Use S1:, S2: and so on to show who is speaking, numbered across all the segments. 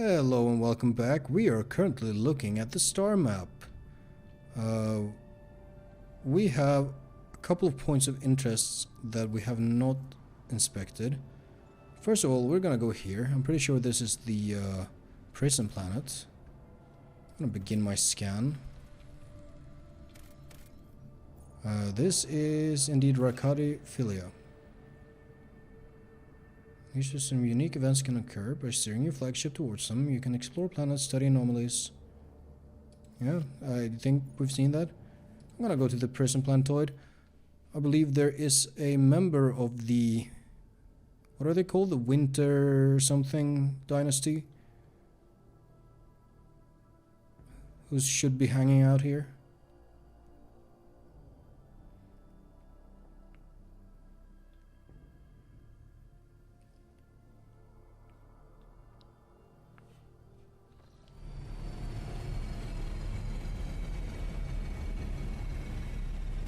S1: Hello and welcome back. We are currently looking at the star map. We have a couple of points of interest that we have not inspected. First of all, we're gonna go here. I'm pretty sure this is the prison planet. I'm gonna begin my scan. This is indeed Rakati Philia. Usually some unique events can occur. By steering your flagship towards them, you can explore planets, study anomalies. Yeah, I think we've seen that. I'm gonna go to the prison planetoid. I believe there is a member of the... what are they called? The Winter something dynasty? Who should be hanging out here.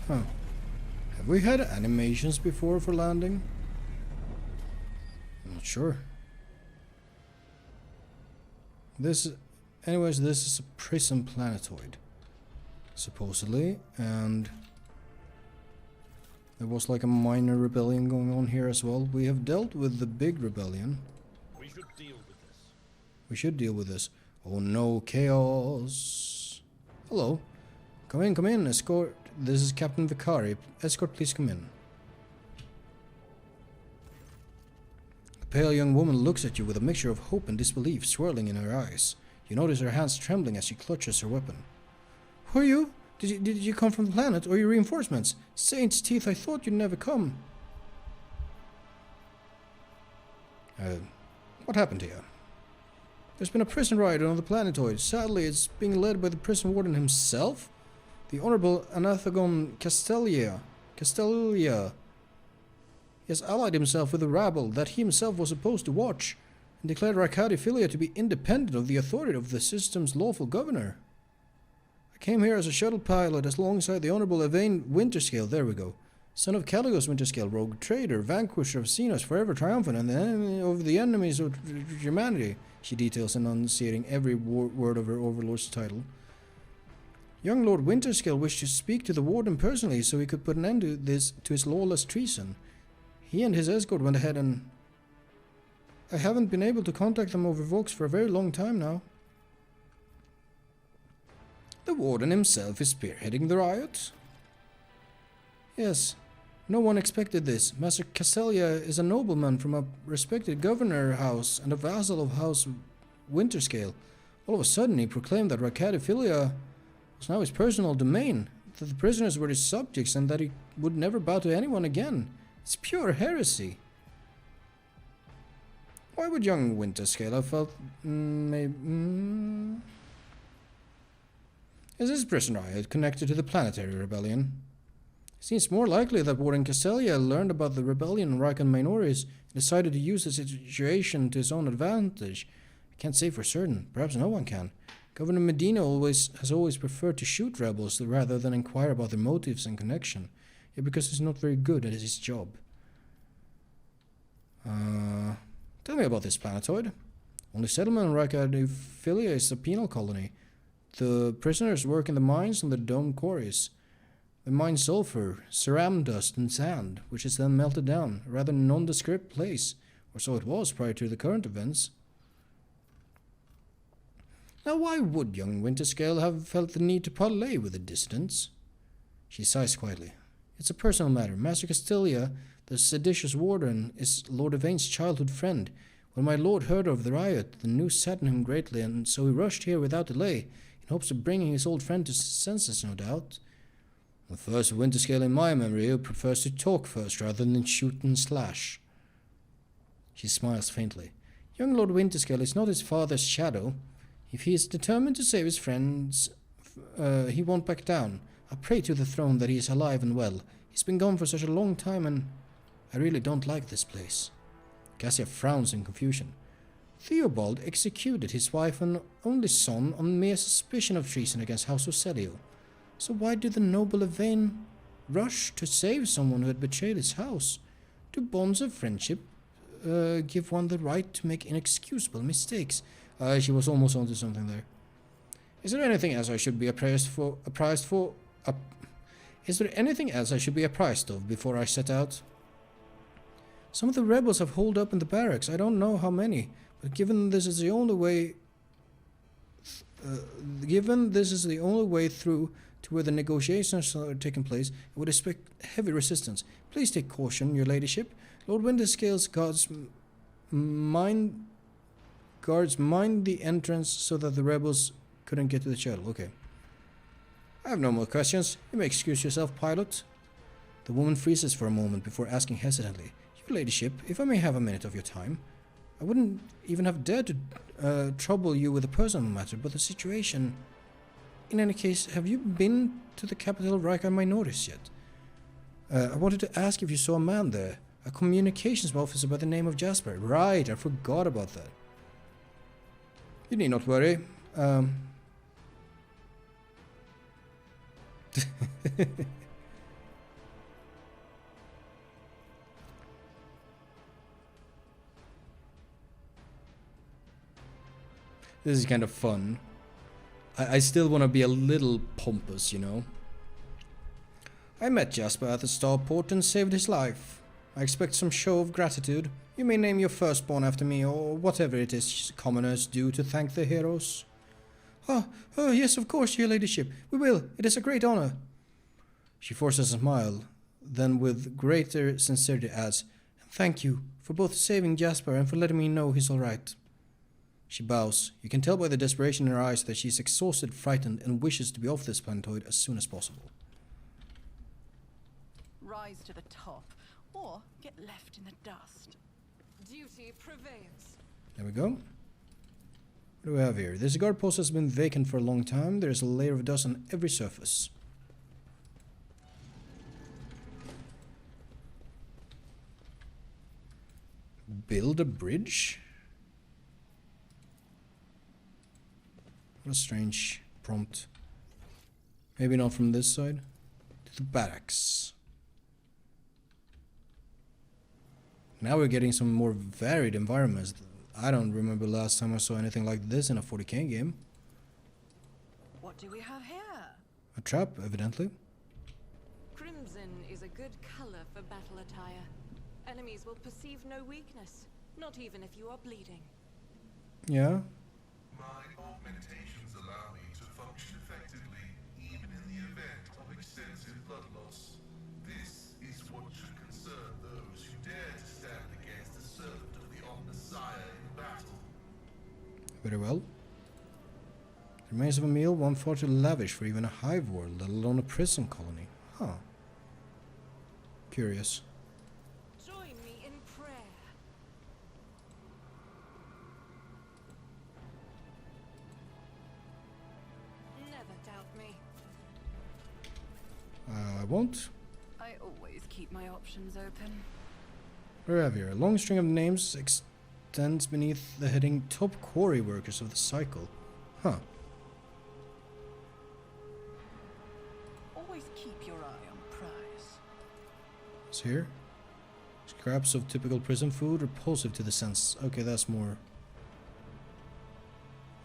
S1: Huh. Have we had animations before for landing? I'm not sure. Anyways, this is a prison planetoid, supposedly, and there was like a minor rebellion going on here as well. We have dealt with the big rebellion.
S2: We should deal with this.
S1: We should deal with this. Oh no, chaos. Hello. Come in, escort. This is Captain Vicari. Escort, please come in. The pale young woman looks at you with a mixture of hope and disbelief swirling in her eyes. You notice her hands trembling as she clutches her weapon. Who are you? Did you come from the planet, or your reinforcements? Saint's teeth, I thought you'd never come. What happened to you? There's been a prison riot on the planetoid. Sadly, it's being led by the prison warden himself. The Honorable Anathagon Castelia. He has allied himself with the rabble that he himself was supposed to watch, and declared Rakati Philia to be independent of the authority of the system's lawful governor. I came here as a shuttle pilot alongside the Honorable Evane Winterscale, there we go, son of Caligos Winterscale, rogue trader, vanquisher of Xenos, forever triumphant, and the enemy of the enemies of humanity, she details, enunciating every word of her overlord's title. Young Lord Winterscale wished to speak to the warden personally so he could put an end to his lawless treason. He and his escort went ahead and... I haven't been able to contact them over Vox for a very long time now. The warden himself is spearheading the riot? Yes. No one expected this. Master Castelia is a nobleman from a respected governor house and a vassal of House Winterscale. All of a sudden he proclaimed that Rakati Philia was now his personal domain, that the prisoners were his subjects, and that he would never bow to anyone again. It's pure heresy. Why would young Winterscale have felt... Is this prison riot connected to the planetary rebellion? It seems more likely that Warden Castelia learned about the rebellion in Rakan Minoris and decided to use the situation to his own advantage. I can't say for certain. Perhaps no one can. Governor Medina has always preferred to shoot rebels rather than inquire about their motives and connection. Yeah, because he's not very good at his job. Tell me about this planetoid. Only settlement in Rakati Philia is a penal colony. The prisoners work in the mines and the domed quarries. They mine sulfur, ceram dust, and sand, which is then melted down. A rather nondescript place, or so it was prior to the current events. Now why would young Winterscale have felt the need to parley with the dissidents? She sighs quietly. It's a personal matter. Master Castelia, the seditious warden, is Lord Evane's childhood friend. When my lord heard of the riot, the news saddened him greatly, and so he rushed here without delay, in hopes of bringing his old friend to senses, no doubt. The first Winterscale in my memory who prefers to talk first rather than shoot and slash. She smiles faintly. Young Lord Winterscale is not his father's shadow. If he is determined to save his friends, he won't back down. I pray to the throne that he is alive and well. He's been gone for such a long time, and I really don't like this place. Cassia frowns in confusion. Theobald executed his wife and only son on mere suspicion of treason against House Ocelio. So why did the noble Evane rush to save someone who had betrayed his house? Do bonds of friendship give one the right to make inexcusable mistakes? She was almost onto something there. Is there anything else I should be apprised for? Is there anything else I should be apprised of before I set out? Some of the rebels have holed up in the barracks. I don't know how many, but given this is the only way through to where the negotiations are taking place, I would expect heavy resistance. Please take caution, your ladyship. Lord Winterscale's guards mind the entrance so that the rebels couldn't get to the shuttle. Okay. I have no more questions. You may excuse yourself, pilot. The woman freezes for a moment before asking hesitantly, Your ladyship, if I may have a minute of your time. I wouldn't even have dared to trouble you with a personal matter, but the situation... In any case, have you been to the capital of Reichar Minorities yet? I wanted to ask if you saw a man there. A communications officer by the name of Jasper. Right, I forgot about that. You need not worry. This is kind of fun. I still want to be a little pompous, you know. I met Jasper at the starport and saved his life. I expect some show of gratitude. You may name your firstborn after me, or whatever it is commoners do to thank their heroes. Oh, yes, of course, your ladyship. We will. It is a great honor. She forces a smile, then with greater sincerity adds, Thank you for both saving Jasper and for letting me know he's all right. She bows. You can tell by the desperation in her eyes that she is exhausted, frightened, and wishes to be off this planetoid as soon as possible.
S3: Rise to the top, or get left in the dust. Duty prevails.
S1: There we go. What do we have here? This guard post has been vacant for a long time. There is a layer of dust on every surface. Build a bridge? What a strange prompt. Maybe not from this side. To the barracks. Now we're getting some more varied environments. I don't remember last time I saw anything like this in a 40k game.
S3: What do we have here?
S1: A trap, evidently.
S3: Crimson is a good color for battle attire. Enemies will perceive no weakness, not even if you are bleeding.
S1: Yeah.
S4: My augmentations allow me to function effectively, even in the event of extensive blood loss. This is what should concern those who dare to stand against the servant of the Omnissiah in battle.
S1: Very well. The remains of a meal, one far too lavish for even a hive world, let alone a prison colony. Huh. Curious.
S3: Join me in prayer. Never doubt me.
S1: I won't.
S3: I always keep my options open.
S1: What do we have here? A long string of names extends beneath the heading Top Quarry Workers of the Cycle. Huh.
S3: Always keep your eye on prize.
S1: What's here? Scraps of typical prison food, repulsive to the sense. Okay, that's more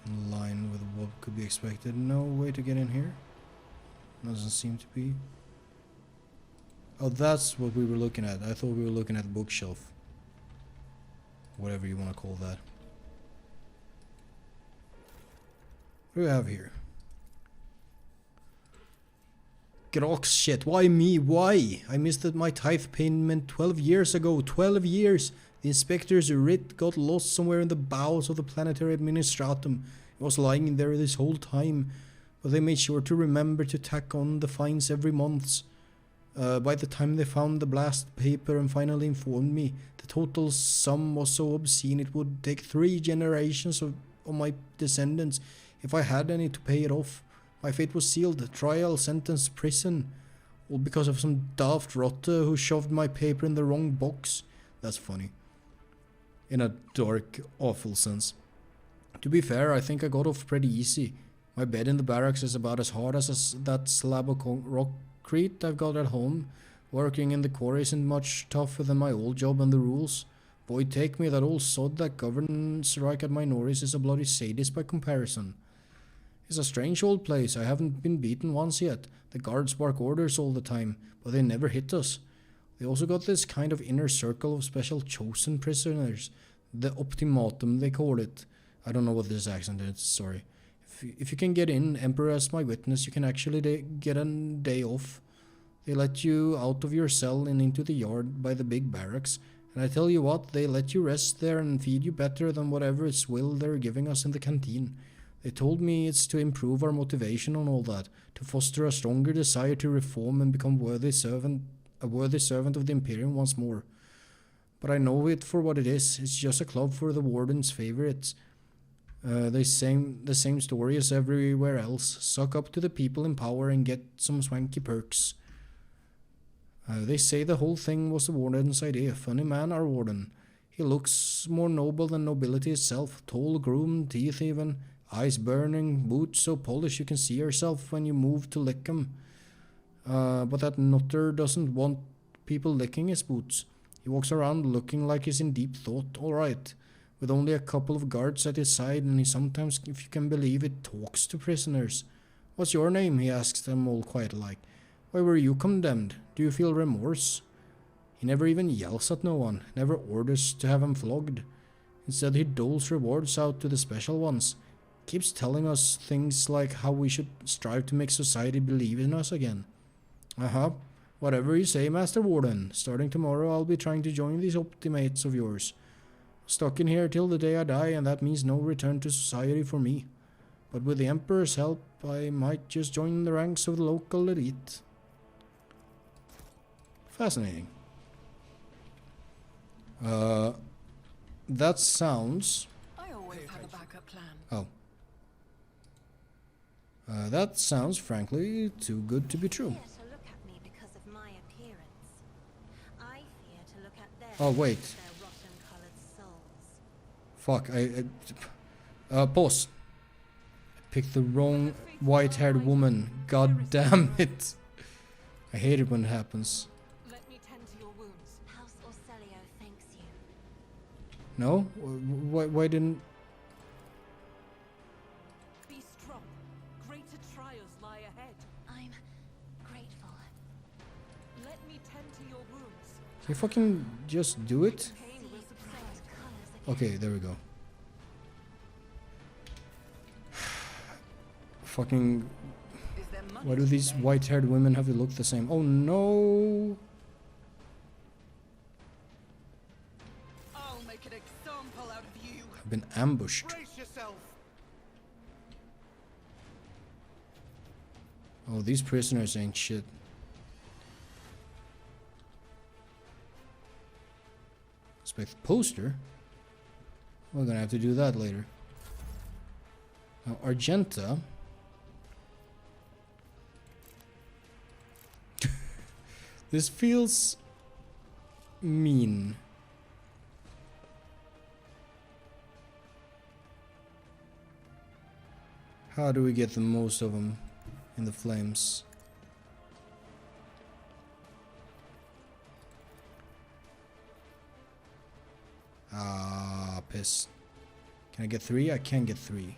S1: in line with what could be expected. No way to get in here? Doesn't seem to be. Oh, that's what we were looking at. I thought we were looking at the bookshelf. Whatever you want to call that. What do we have here? Grox shit. Why me? Why? I missed my tithe payment 12 years ago. 12 years. The inspector's writ got lost somewhere in the bowels of the planetary administratum. It was lying there this whole time. But they made sure to remember to tack on the fines every month. By the time they found the blast paper and finally informed me, the total sum was so obscene it would take 3 generations of my descendants if I had any to pay it off. My fate was sealed, trial, sentence, prison, all because of some daft rotter who shoved my paper in the wrong box. That's funny. In a dark, awful sense. To be fair, I think I got off pretty easy. My bed in the barracks is about as hard as that slab of rockcrete I've got at home. Working in the quarry isn't much tougher than my old job and the rules. Boy, take me, that old sod that governs Rykat Minoris is a bloody sadist by comparison. It's a strange old place. I haven't been beaten once yet. The guards bark orders all the time, but they never hit us. They also got this kind of inner circle of special chosen prisoners. The Optimatum, they call it. I don't know what this accent is, sorry. If you can get in, Emperor as my witness, you can actually get a day off. They let you out of your cell and into the yard by the big barracks. And I tell you what, they let you rest there and feed you better than whatever swill they're giving us in the canteen. They told me it's to improve our motivation and all that, to foster a stronger desire to reform and become a worthy servant of the Imperium once more. But I know it for what it is. It's just a club for the warden's favorites. The same story as everywhere else. Suck up to the people in power and get some swanky perks. They say the whole thing was the warden's idea. Funny man, our warden. He looks more noble than nobility itself. Tall, groomed, teeth even. Eyes burning, boots so polished you can see yourself when you move to lick 'em. But that nutter doesn't want people licking his boots. He walks around looking like he's in deep thought, alright, with only a couple of guards at his side, and he sometimes, if you can believe it, talks to prisoners. What's your name? He asks them all quiet like. Why were you condemned? Do you feel remorse? He never even yells at no one, never orders to have him flogged. Instead he doles rewards out to the special ones. Keeps telling us things like how we should strive to make society believe in us again. Whatever you say, Master Warden. Starting tomorrow I'll be trying to join these optimates of yours. Stuck in here till the day I die, and that means no return to society for me. But with the Emperor's help, I might just join the ranks of the local elite. Fascinating. That sounds...
S3: I always have a backup plan.
S1: Oh. That sounds, frankly, too good to be true.
S5: Fear to look at me because of my appearance. I fear to look at them
S1: Oh, wait.
S5: because of their rotten-colored souls.
S1: Fuck, pause. I picked the wrong white-haired woman. God damn it. I hate it when it happens.
S3: Let me tend to your wounds.
S5: House Orcelio thanks you.
S1: No? Why didn't...
S3: Be strong. Greater trials lie ahead.
S5: I'm grateful.
S3: Let me tend to your wounds.
S1: Can you fucking just do it?
S3: Pain will subside.
S5: Bright colors again.
S1: Okay, there we go. Fucking...
S3: Is there money
S1: Why do
S3: to
S1: these
S3: be made?
S1: white-haired women have to look the same? Oh no!
S3: I'll make an example out of you.
S1: I've been ambushed.
S3: Brace yourself.
S1: Oh, these prisoners ain't shit. Expect the poster? We're gonna have to do that later. Now, Argenta. This feels mean. How do we get the most of them in the flames? Ah, piss. Can I get 3? I can get 3.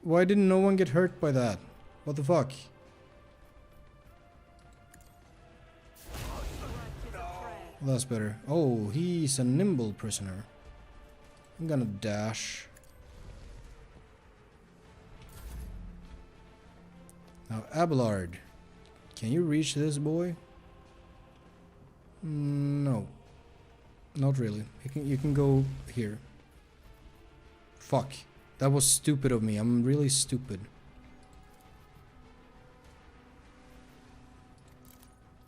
S1: Why didn't no one get hurt by that? What the fuck? Well, that's better. Oh, he's a nimble prisoner. I'm gonna dash. Now, Abelard. Can you reach this boy? No. Not really. You can go here. Fuck. That was stupid of me. I'm really stupid.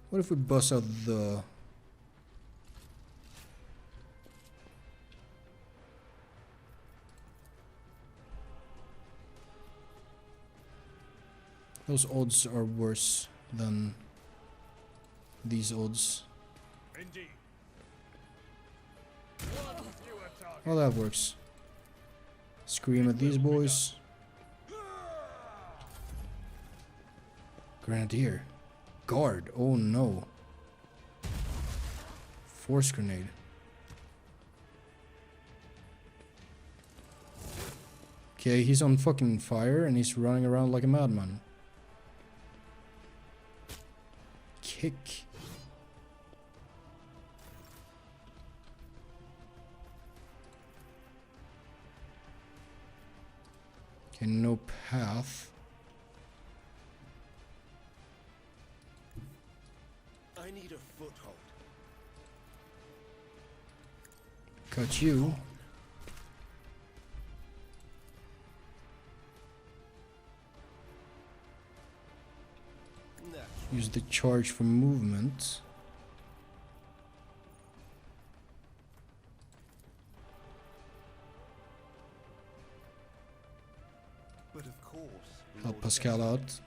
S1: What if we bust out the... Those odds are worse than these odds.
S2: Indeed.
S1: Well, that works. Scream at these boys. Grenadier. Guard. Oh no. Force grenade. Okay, he's on fucking fire and he's running around like a madman. Kick. Okay, no path.
S2: I need a foothold.
S1: Got you. Use the charge for movement.
S2: But of course.
S1: Help Pascal out.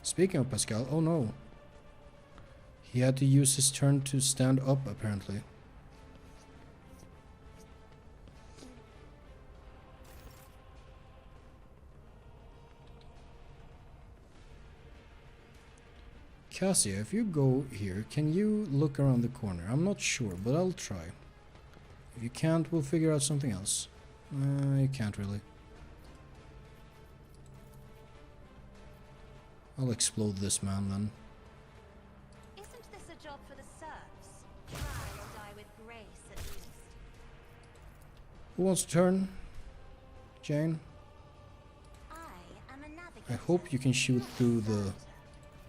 S1: Speaking of Pascal, oh no. He had to use his turn to stand up, apparently. Cassia, if you go here, can you look around the corner? I'm not sure, but I'll try. If you can't, we'll figure out something else. You can't really. I'll explode this man then.
S5: Isn't this a job for the serfs? Try or die with grace, at least.
S1: Who wants to turn? Jane?
S5: I am a navigator.
S1: I hope you can shoot through the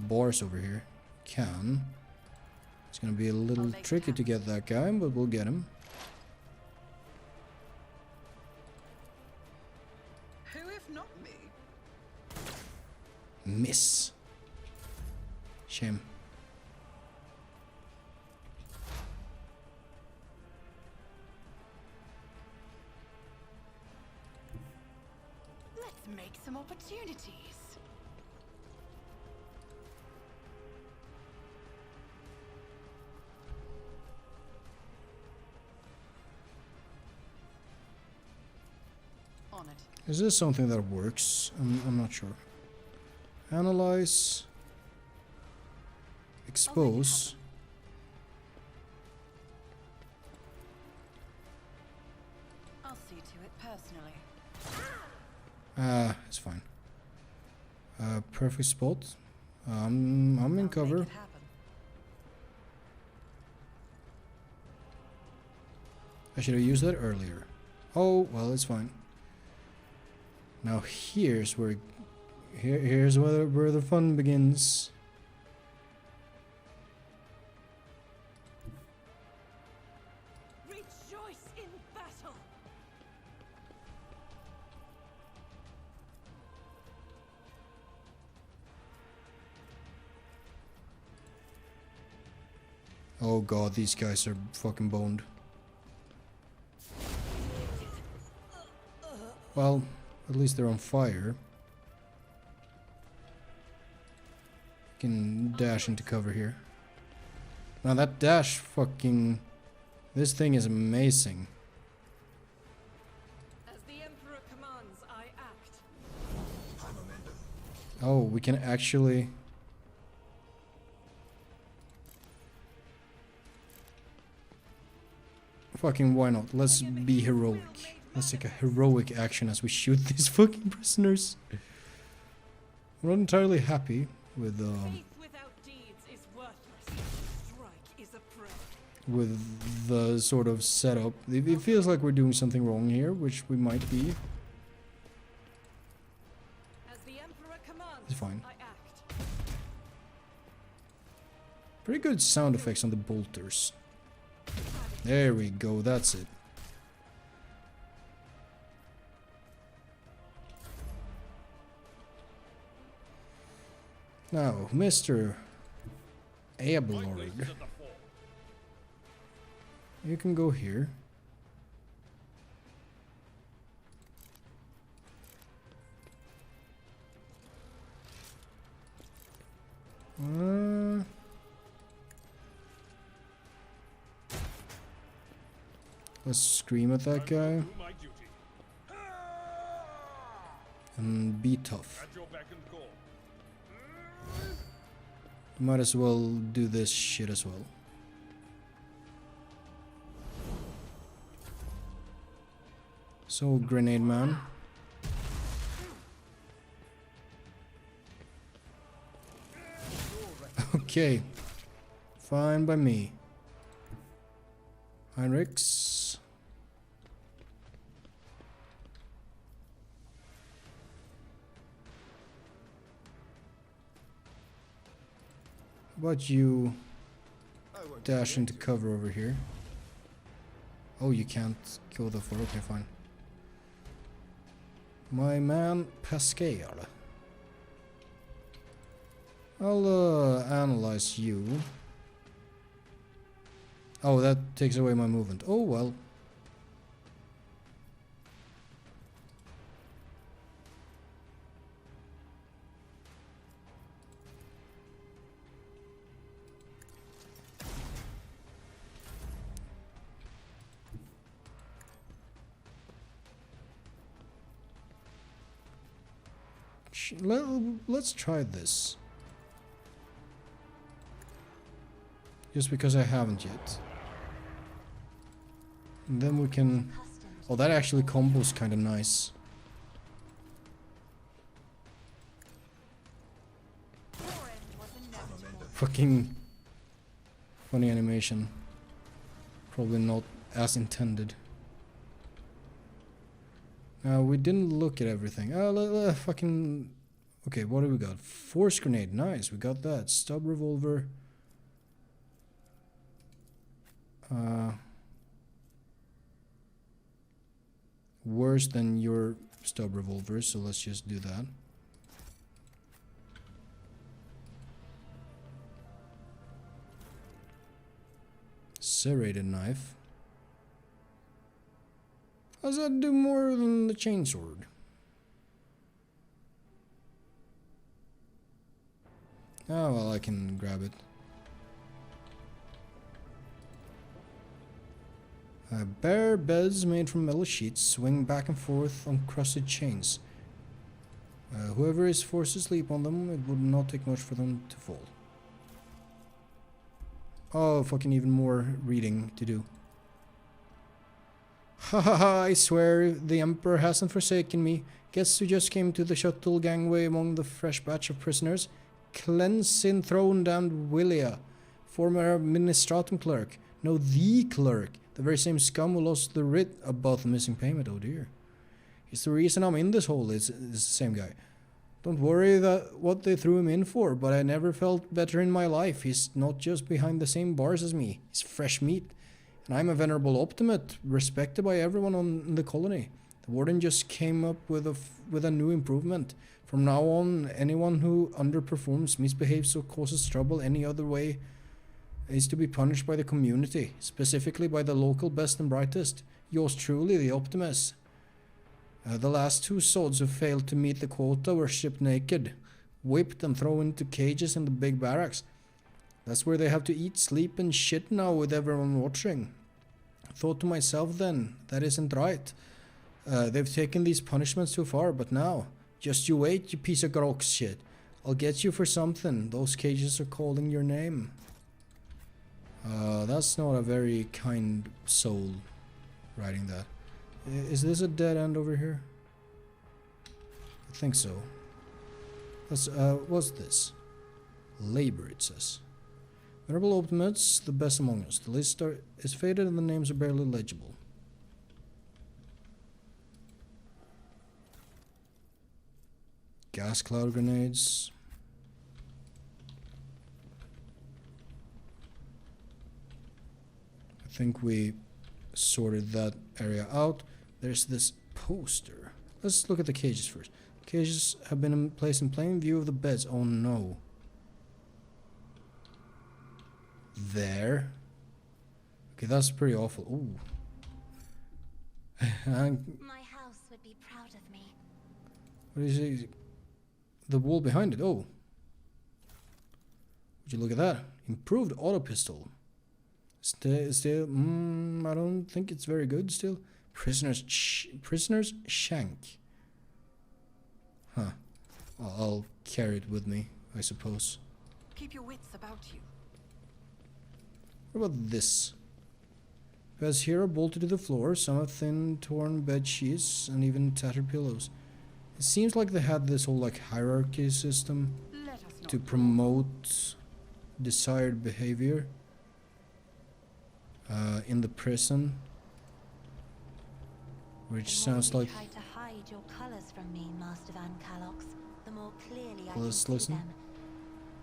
S1: bars over here. Can. It's gonna be a little tricky to get that guy, but we'll get him.
S6: Who if not me?
S1: Miss. Shame.
S6: Let's make some opportunities. On it.
S1: Is this something that works? I'm not sure. Analyze. Expose.
S6: I'll see to it personally.
S1: It's fine. Perfect spot. I'm in
S6: I'll
S1: cover.
S6: make it happen.
S1: I should have used that earlier. Oh, well, it's fine. Now here's where the fun begins.
S3: Rejoice in battle.
S1: Oh god, these guys are fucking boned. Well, at least they're on fire. Can dash into cover here. Now that dash fucking... This thing is amazing.
S3: As the Emperor commands, I act.
S1: Oh, we can actually... Fucking why not? Let's be heroic. Let's take a heroic action as we shoot these fucking prisoners. I'm not entirely happy with
S3: Faith without deeds is worthless. Strike is a prayer.
S1: with the sort of setup. It feels like we're doing something wrong here, which we might be.
S3: As the Emperor commands,
S1: It's fine.
S3: I act.
S1: Pretty good sound effects on the bolters. There we go, that's it. Now, Mr. Ablord, you can go here. Let's scream at that guy
S2: My duty.
S1: and be tough.
S2: At your beck and call.
S1: Might as well do this shit as well. So, grenade man. Okay. Fine by me. Heinrichs. How about you
S2: I won't
S1: dash
S2: forget
S1: into
S2: to.
S1: cover over here? Oh, you can't go that far. Okay, fine. My man Pascal. I'll analyze you. Oh, that takes away my movement. Oh well. Let's try this. Just because I haven't yet. And then we can... Oh, that actually combos kind of nice. Fucking funny animation. Probably not as intended. We didn't look at everything. Fucking... Okay, what do we got? Force grenade. Nice, we got that. Stub revolver. Worse than your stub revolver, so let's just do that. Serrated knife. How does that do more than the chainsword? Oh well, I can grab it. Bare beds made from metal sheets swing back and forth on crusted chains. Whoever is forced to sleep on them, it would not take much for them to fall. Oh, fucking even more reading to do. Ha ha ha, I swear the Emperor hasn't forsaken me. Guess who just came to the shuttle gangway among the fresh batch of prisoners? Cleansin throne damned Willia, former administratum clerk. No, the clerk. The very same scum who lost the writ about the missing payment. Oh dear. He's the reason I'm in this hole. It's the same guy. Don't worry that what they threw him in for, but I never felt better in my life. He's not just behind the same bars as me. He's fresh meat. And I'm a venerable optimate, respected by everyone in the colony. The warden just came up with a new improvement. From now on, anyone who underperforms, misbehaves, or causes trouble any other way is to be punished by the community, specifically by the local best and brightest. Yours truly, the Optimus. The last two sods who failed to meet the quota were stripped naked, whipped and thrown into cages in the big barracks. That's where they have to eat, sleep and shit now with everyone watching. Thought to myself then, that isn't right. They've taken these punishments too far, but now, just you wait, you piece of grok shit. I'll get you for something. Those cages are calling your name. That's not a very kind soul writing that. Is this a dead end over here? I think so. What's this? Labor, it says. Venerable Optimates, the best among us. The list is faded and the names are barely legible. Gas cloud grenades. I think we sorted that area out. There's this poster. Let's look at the cages first. Cages have been placed in plain view of the beds. Oh no. There. Okay, that's pretty awful. Ooh.
S5: My house would be proud of me.
S1: What is it? The wall behind it. Oh. Would you look at that? Improved auto pistol. Still, I don't think it's very good still. Prisoner's shank. Huh. I'll carry it with me, I suppose.
S6: Keep your wits about you.
S1: What about this? Beds here are bolted to the floor, some have thin, torn bed sheets, and even tattered pillows. It seems like they had this whole like hierarchy system
S6: Let us not
S1: to promote desired behavior in the prison, which sounds like.
S5: Try to hide your colors from me, Master Van Calox, the more clearly I can
S1: Let's
S5: see
S1: listen.
S5: them.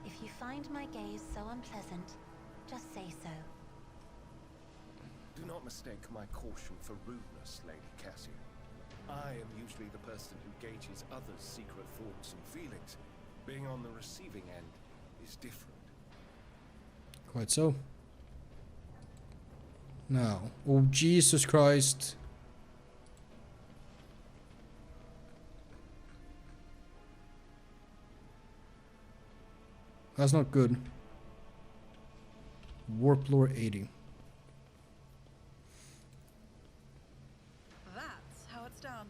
S5: If you find my gaze so unpleasant, just say so.
S2: Do not mistake my caution for rudeness, Lady Cassia. I am usually the person who gauges others' secret thoughts and feelings. Being on the receiving end is different.
S1: Quite so. Now, oh Jesus Christ. That's not good. Warp lore 80.
S6: That's how it's done.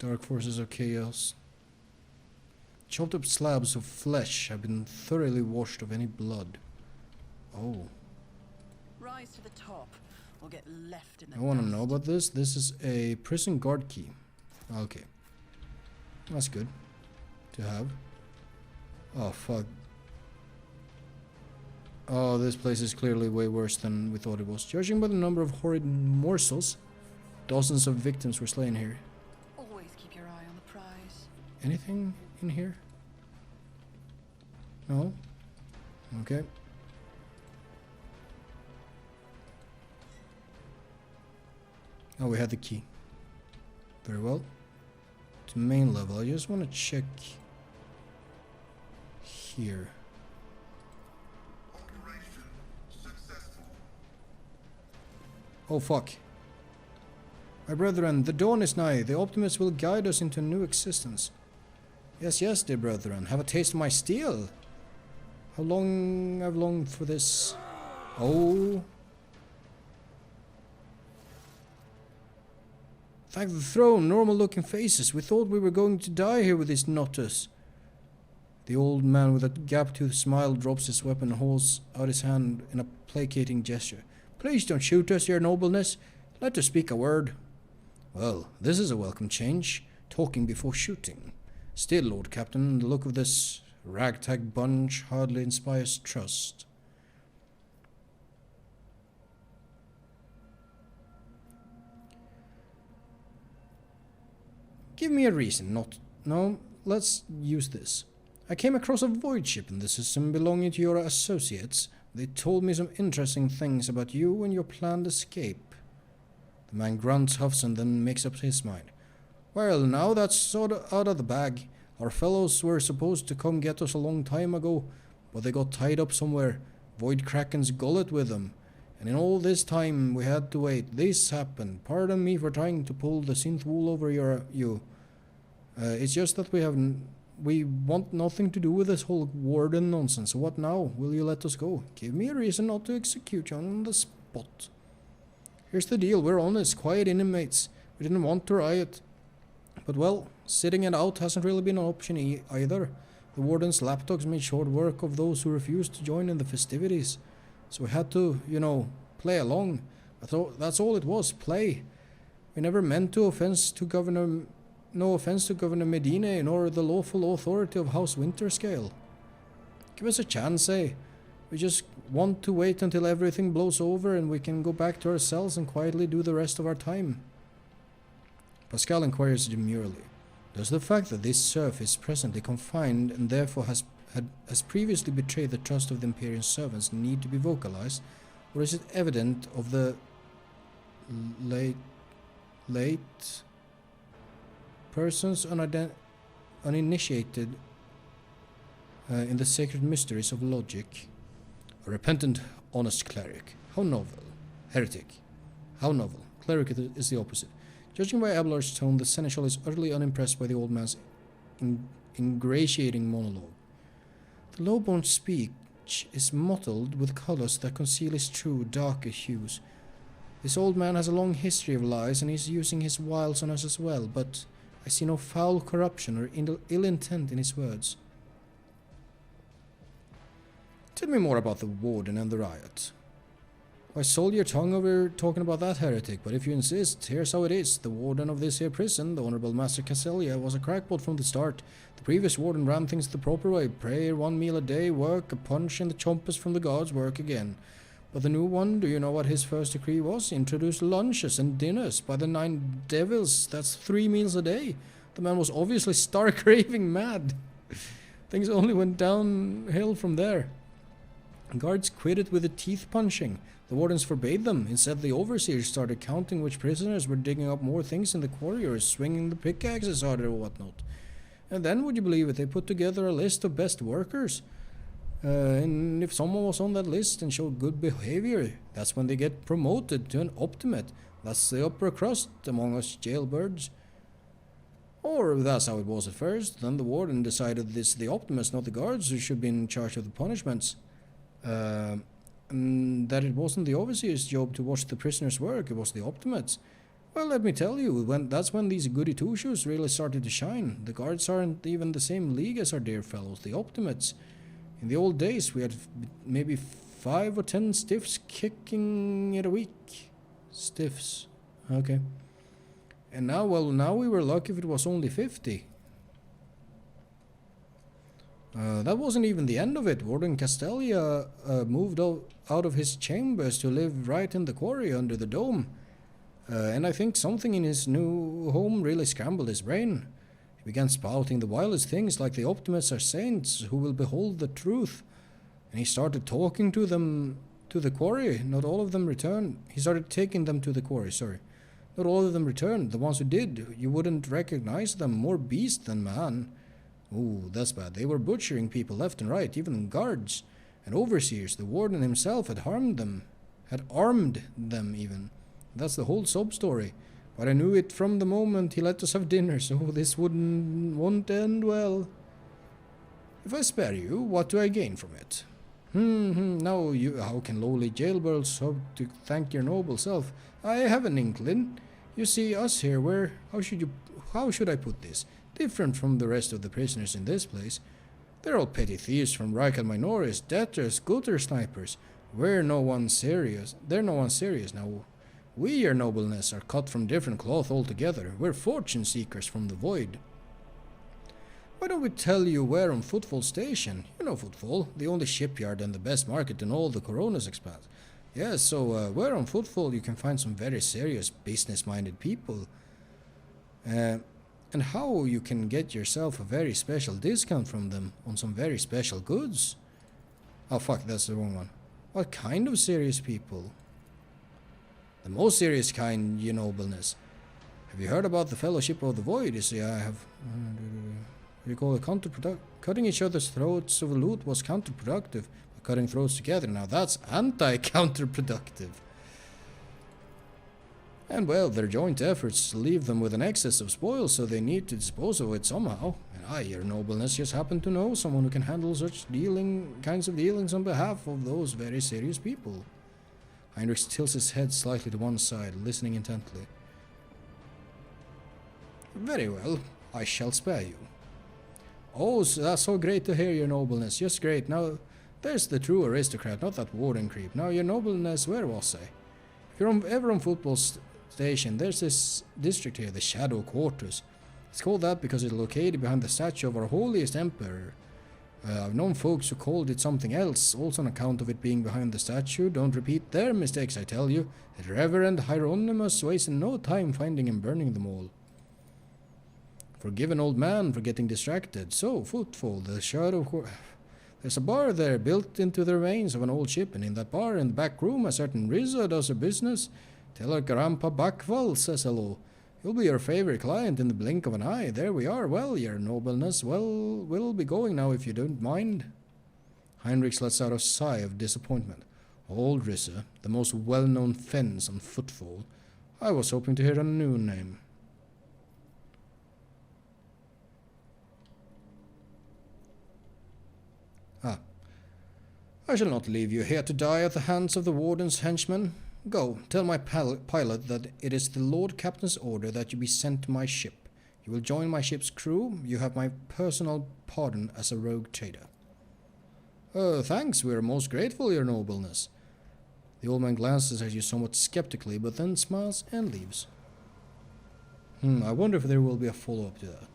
S1: Dark forces of chaos. Chopped up slabs of flesh have been thoroughly washed of any blood. Oh.
S6: Rise to the top, or get left in the
S1: I want to
S6: dust.
S1: know about this. This is a prison guard key. Okay. That's good to have. Oh, fuck. Oh, this place is clearly way worse than we thought it was. Judging by the number of horrid morsels, dozens of victims were slain here.
S6: Always keep your eye on the prize.
S1: Anything in here? No? Okay. Oh, we had the key. Very well. To main level. I just want to check here.
S4: Operation successful.
S1: Oh, fuck. My brethren, the dawn is nigh. The Optimus will guide us into a new existence. Yes, yes, dear brethren. Have a taste of my steel. How long I've longed for this. Oh. Thank the throne, normal looking faces. We thought we were going to die here with these Notus. The old man with a gap-toothed smile drops his weapon and holds out his hand in a placating gesture. Please don't shoot us, your nobleness. Let us speak a word. Well, this is a welcome change. Talking before shooting. Still, Lord Captain, the look of this ragtag bunch hardly inspires trust. Give me a reason, not... No, let's use this. I came across a void ship in the system belonging to your associates. They told me some interesting things about you and your planned escape. The man grunts, huffs, and then makes up his mind. Well, now that's sort of out of the bag. Our fellows were supposed to come get us a long time ago, but they got tied up somewhere. Void Kraken's gullet with them. And in all this time we had to wait. This happened. Pardon me for trying to pull the synth wool over you. It's just that we want nothing to do with this whole warden nonsense. What now? Will you let us go? Give me a reason not to execute you on the spot. Here's the deal. We're honest, quiet inmates. We didn't want to riot. But well, sitting it out hasn't really been an option either. The warden's lapdogs made short work of those who refused to join in the festivities. So we had to, play along. That's all it was, play. We never meant no offense to Governor Medina nor the lawful authority of House Winterscale. Give us a chance, eh? We just want to wait until everything blows over and we can go back to our cells and quietly do the rest of our time. Pascal inquires demurely. Does the fact that this serf is presently confined and therefore has previously betrayed the trust of the Imperial servants need to be vocalized, or is it evident of the late persons uninitiated in the sacred mysteries of logic? A repentant, honest cleric. How novel. Heretic. How novel. Cleric is the opposite. Judging by Abelard's tone, the seneschal is utterly unimpressed by the old man's ingratiating monologue. The low-born speech is mottled with colours that conceal his true, darker hues. This old man has a long history of lies, and he's using his wiles on us as well, but I see no foul corruption or ill intent in his words. Tell me more about the warden and the riot. Why, sold your tongue over talking about that heretic, but if you insist, here's how it is. The warden of this here prison, the Honorable Master Casselia, was a crackpot from the start. The previous warden ran things the proper way. Prayer, 1 meal a day, work, a punch in the chompers from the gods, work again. But the new one, do you know what his first decree was? Introduce lunches and dinners by the 9 devils. That's 3 meals a day. The man was obviously stark raving mad. Things only went downhill from there. Guards quitted with the teeth punching. The wardens forbade them. Instead, the overseers started counting which prisoners were digging up more things in the quarry or swinging the pickaxes harder or whatnot. And then, would you believe it, they put together a list of best workers. And if someone was on that list and showed good behavior, that's when they get promoted to an optimate. That's the upper crust among us jailbirds. Or that's how it was at first. Then the warden decided it's the optimists, not the guards, who should be in charge of the punishments. And that it wasn't the overseer's job to watch the prisoners work, it was the optimates. Well, let me tell you, that's when these goody two-shoes really started to shine. The guards aren't even the same league as our dear fellows, the optimates. In the old days, we had maybe 5 or 10 stiffs kicking it a week. Stiffs. Okay. And now, well, now we were lucky if it was only 50. That wasn't even the end of it. Warden Castelia moved out of his chambers to live right in the quarry under the dome. And I think something in his new home really scrambled his brain. He began spouting the wildest things like the optimists are saints who will behold the truth. And he started talking to them to the quarry. Not all of them returned. He started taking them to the quarry, sorry. Not all of them returned. The ones who did, you wouldn't recognize them. More beast than man. Ooh, that's bad. They were butchering people left and right, even guards and overseers. The warden himself had armed them even. That's the whole sob story. But I knew it from the moment he let us have dinner, so this won't end well. If I spare you, what do I gain from it? Now how can lowly jailbirds hope to thank your noble self? I have an inkling. You see, us here, how should I put this? Different from the rest of the prisoners in this place. They're all petty thieves from Reichel minorities, debtors, gutter snipers. They're no one serious. Now, we, your nobleness, are cut from different cloth altogether. We're fortune seekers from the void. Why don't we tell you where on Footfall Station? You know Footfall, the only shipyard and the best market in all the Coronas expanse. Yes, so where on Footfall you can find some very serious business-minded people. And how you can get yourself a very special discount from them on some very special goods. Oh fuck, that's the wrong one. What kind of serious people? The most serious kind, your nobleness. Have you heard about the Fellowship of the Void? You see, I have... you call it counterproductive. Cutting each other's throats over loot was counterproductive. But cutting throats together, now that's anti-counterproductive. And well, their joint efforts leave them with an excess of spoil, so they need to dispose of it somehow. And I, your nobleness, just happen to know someone who can handle such kinds of dealings on behalf of those very serious people. Heinrich tilts his head slightly to one side, listening intently. Very well, I shall spare you. Oh, that's so great to hear, your nobleness, just great. Now, there's the true aristocrat, not that warden creep. Now, your nobleness, where was I? If you're ever on Football Station, there's this district here, the Shadow Quarters. It's called that because it's located behind the statue of our holiest emperor. I've known folks who called it something else, also on account of it being behind the statue. Don't repeat their mistakes, I tell you. The Reverend Hieronymus wasted no time finding and burning them all. Forgive an old man for getting distracted. So, Footfall, the Shadow... There's a bar there built into the remains of an old ship, and in that bar in the back room a certain Rizzo does her business. Tell her Grandpa Backwell says hello. He'll be your favorite client in the blink of an eye. There we are. Well, your nobleness, well, we'll be going now if you don't mind. Heinrich lets out a sigh of disappointment. Old Rizzo, the most well-known fence on Footfall. I was hoping to hear a new name. I shall not leave you here to die at the hands of the warden's henchmen. Go, tell my pilot that it is the Lord Captain's order that you be sent to my ship. You will join my ship's crew. You have my personal pardon as a rogue trader. Thanks, we're most grateful, your nobleness. The old man glances at you somewhat skeptically, but then smiles and leaves. I wonder if there will be a follow-up to that.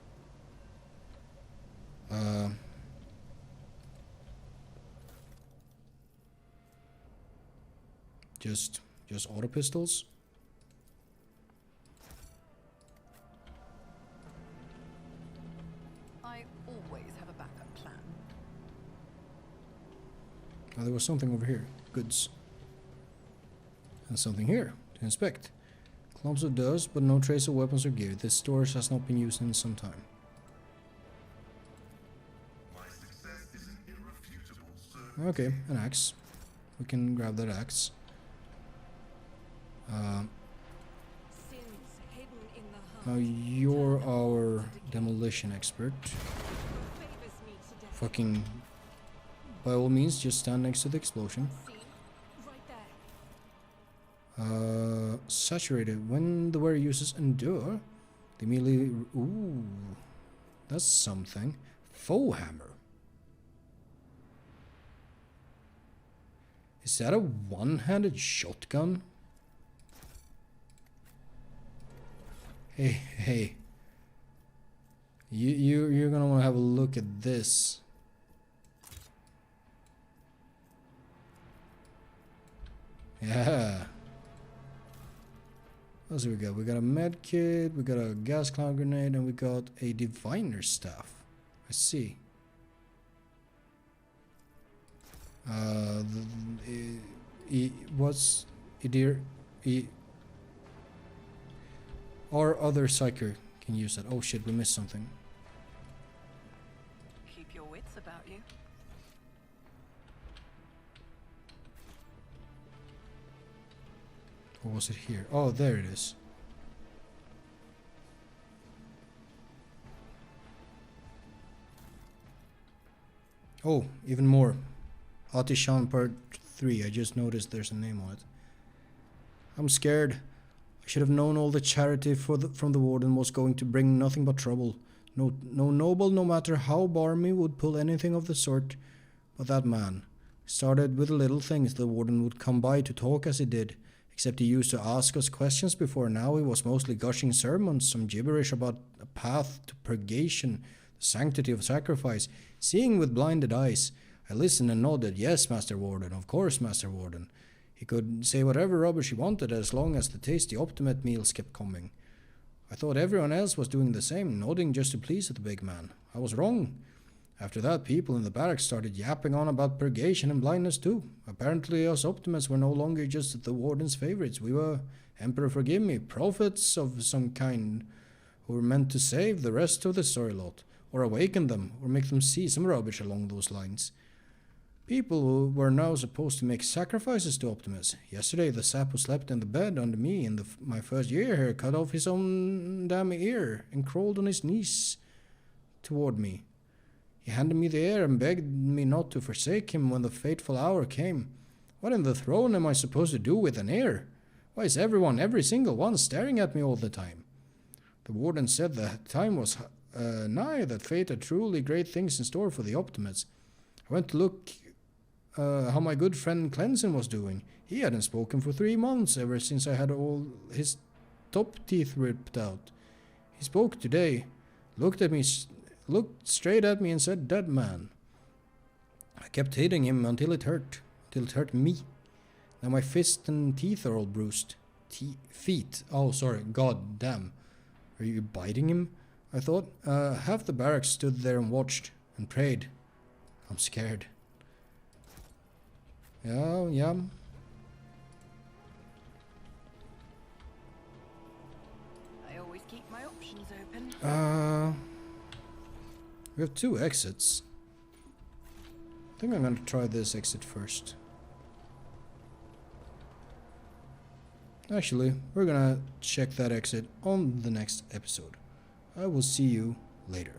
S1: Just auto pistols?
S6: I always have a backup plan.
S1: Oh, there was something over here. Goods. And something here to inspect. Clumps of dust, but no trace of weapons or gear. This storage has not been used in some time.
S4: My success is an irrefutable certainty.
S1: Okay, an axe. We can grab that axe.
S3: Sins hidden in the
S1: Now
S3: heart.
S1: you're our demolition expert.
S3: Favors me to death.
S1: Fucking, by all means, just stand next to the explosion.
S3: See? Right there.
S1: Saturated. When the wearer uses endure, they immediately. Ooh, that's something. Foe hammer. Is that a one-handed shotgun? Hey. You're gonna want to have a look at this. Yeah. What else do we got? We got a med kit, we got a gas cloud grenade, and we got a diviner staff. I see. What's Idir? Our other psyker can use that. Oh shit, we missed something.
S6: Keep your wits about you.
S1: Or was it here? Oh, there it is. Oh, even more. Atishan Part 3. I just noticed there's a name on it. I'm scared. I should have known all the charity from the warden was going to bring nothing but trouble. No noble, no matter how barmy, would pull anything of the sort. But that man started with the little things the warden would come by to talk as he did. Except he used to ask us questions before. Now he was mostly gushing sermons, some gibberish about a path to purgation, the sanctity of sacrifice, seeing with blinded eyes. I listened and nodded. Yes, Master Warden, of course, Master Warden. He could say whatever rubbish he wanted as long as the tasty Optimate meals kept coming. I thought everyone else was doing the same, nodding just to please the big man. I was wrong. After that, people in the barracks started yapping on about purgation and blindness too. Apparently us Optimates were no longer just the warden's favorites. We were, Emperor forgive me, prophets of some kind who were meant to save the rest of the story lot, or awaken them, or make them see some rubbish along those lines. People who were now supposed to make sacrifices to Optimus. Yesterday the sap who slept in the bed under me in my first year here cut off his own damn ear and crawled on his knees toward me. He handed me the ear and begged me not to forsake him when the fateful hour came. What in the throne am I supposed to do with an ear? Why is everyone, every single one, staring at me all the time? The warden said the time was nigh, that fate had truly great things in store for the Optimates. I went to look how my good friend Cleanson was doing. He hadn't spoken for 3 months, ever since I had all his top teeth ripped out. He spoke today, looked straight at me and said, "Dead man." I kept hitting him until it hurt me. Now my fist and teeth are all bruised. Feet. Oh, sorry. God damn. Are you biting him? I thought. Half the barracks stood there and watched and prayed. I'm scared. Yeah.
S6: I always keep my options open.
S1: We have 2 exits. I think I'm going to try this exit first. Actually, we're going to check that exit on the next episode. I will see you later.